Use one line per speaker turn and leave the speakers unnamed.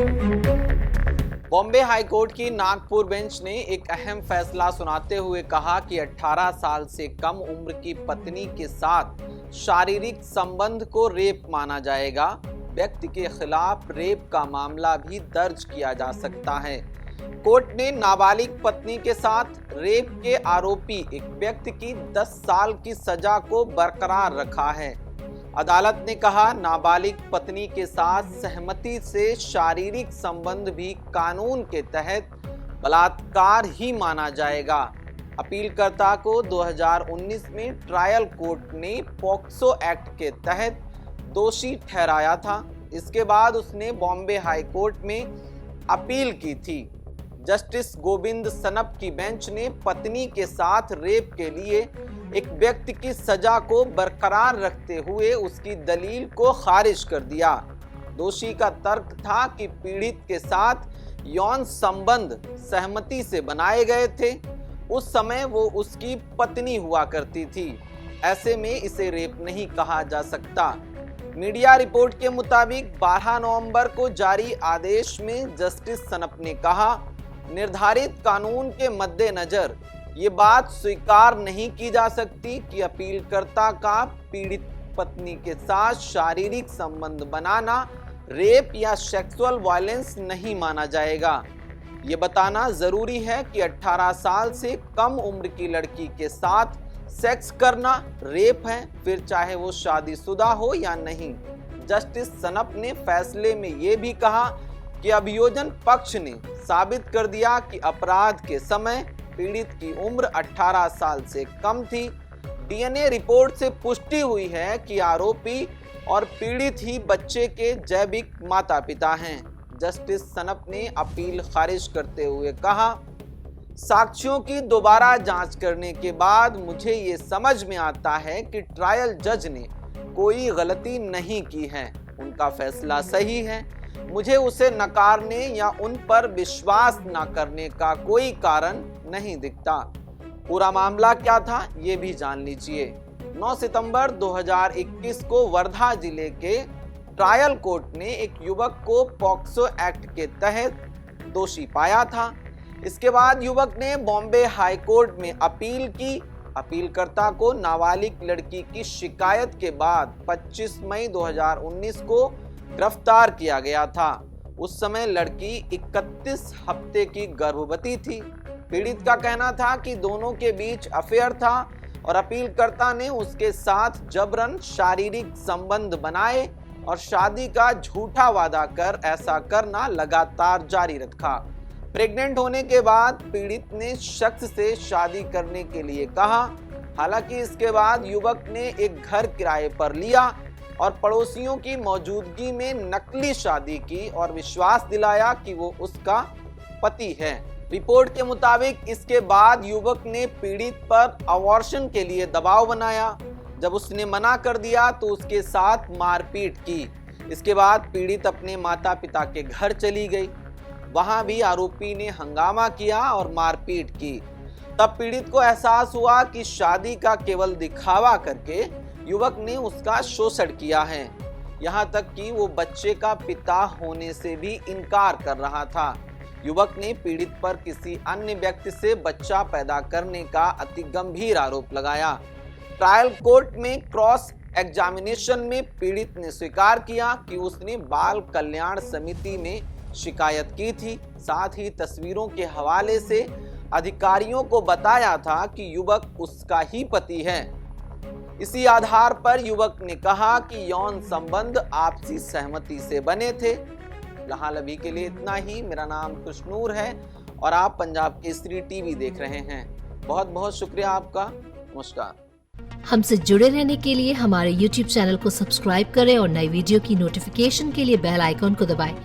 Bombay high court की Nagpur bench ने एक अहम फैसला सुनाते हुए कहा कि 18 साल से कम उम्र की पत्नी के साथ शारीरिक संबंध को रेप माना जाएगा। व्यक्ति के खिलाफ रेप का मामला भी दर्ज किया जा सकता है। कोर्ट ने नाबालिग पत्नी के साथ रेप के आरोपी एक व्यक्ति की 10 साल की सजा को बरकरार रखा है। अदालत ने कहा, नाबालिग पत्नी के साथ सहमति से शारीरिक संबंध भी कानून के तहत बलात्कार ही माना जाएगा। अपीलकर्ता को 2019 में ट्रायल कोर्ट ने पॉक्सो एक्ट के तहत दोषी ठहराया था। इसके बाद उसने बॉम्बे हाई कोर्ट में अपील की थी। जस्टिस गोविंद सनप की बेंच ने पत्नी के साथ रेप के लिए एक व्यक्ति की सजा को बरकरार रखते हुए उसकी दलील को खारिज कर दिया। दोषी का तर्क था कि पीड़ित के साथ यौन संबंध सहमति से बनाए गए थे। उस समय वो उसकी पत्नी हुआ करती थी, ऐसे में इसे रेप नहीं कहा जा सकता। मीडिया रिपोर्ट के मुताबिक 12 नवंबर को जारी आदेश में जस्टिस सनप ने कहा, निर्धारित कानून के मद्देनजर ये बात स्वीकार नहीं की जा सकती कि अपीलकर्ता का पीड़ित पत्नी के साथ शारीरिक संबंध बनाना रेप या सेक्सुअल वायलेंस नहीं माना जाएगा। ये बताना जरूरी है कि 18 साल से कम उम्र की लड़की के साथ सेक्स करना रेप है, फिर चाहे वो शादीशुदा हो या नहीं। जस्टिस सनप ने फैसले में ये भी कहा कि अभियोजन पक्ष ने साबित कर दिया कि अपराध के समय पीड़ित की उम्र 18 साल से कम थी। डीएनए रिपोर्ट से पुष्टि हुई है कि आरोपी और पीड़ित ही बच्चे के जैविक माता पिता हैं। जस्टिस सनप ने अपील खारिज करते हुए कहा, साक्ष्यों की दोबारा जांच करने के बाद मुझे ये समझ में आता है कि ट्रायल जज ने कोई गलती नहीं की है। उनका फैसला सही है। मुझे उसे नकारने या उन पर विश्वास न करने का कोई कारण नहीं दिखता। पूरा मामला क्या था ये भी जान लीजिए। 9 सितंबर 2021 को वर्धा जिले के ट्रायल कोर्ट ने एक युवक को पॉक्सो एक्ट के तहत दोषी पाया था। इसके बाद युवक ने बॉम्बे हाई कोर्ट में अपील की। अपीलकर्ता को नाबालिग लड़की की शिकायत के बाद 25 मई 2019 को गिरफ्तार किया गया था। उस समय लड़की 31 हफ्ते की गर्भवती थी। पीड़ित का कहना था कि दोनों के बीच अफेयर था और अपीलकर्ता ने उसके साथ जबरन शारीरिक संबंध बनाए और शादी का झूठा वादा कर ऐसा करना लगातार जारी रखा। प्रेग्नेंट होने के बाद पीड़ित ने शख्स से शादी करने के लिए कहा। हालांकि इसके बाद युवक ने एक घर किराए पर लिया और पड़ोसियों की मौजूदगी में नकली शादी की और विश्वास दिलाया कि वो उसका पति है। रिपोर्ट के मुताबिक इसके बाद युवक ने पीड़ित पर अबॉर्शन के लिए दबाव बनाया। जब उसने मना कर दिया तो उसके साथ मारपीट की। इसके बाद पीड़ित अपने माता पिता के घर चली गई। वहां भी आरोपी ने हंगामा किया और मारपीट की। तब पीड़ित को एहसास हुआ कि शादी का केवल दिखावा करके युवक ने उसका शोषण किया है। यहाँ तक कि वो बच्चे का पिता होने से भी इनकार कर रहा था। युवक ने पीड़ित पर किसी अन्य व्यक्ति से बच्चा पैदा करने का अति गंभीर आरोप लगाया। ट्रायल कोर्ट में क्रॉस एग्जामिनेशन में पीड़ित ने स्वीकार किया कि उसने बाल कल्याण समिति में शिकायत की थी। साथ ही तस्वीरों के हवाले से अधिकारियों को बताया था कि युवक उसका ही पति है। इसी आधार पर युवक ने कहा कि यौन संबंध आपसी सहमति से बने थे। फिलहाल अभी के लिए इतना ही। मेरा नाम खुशनूर है और आप पंजाब केसरी टीवी देख रहे हैं। बहुत बहुत शुक्रिया आपका। नमस्कार।
हमसे जुड़े रहने के लिए हमारे YouTube चैनल को सब्सक्राइब करें और नई वीडियो की नोटिफिकेशन के लिए बेल आइकॉन को दबाएं।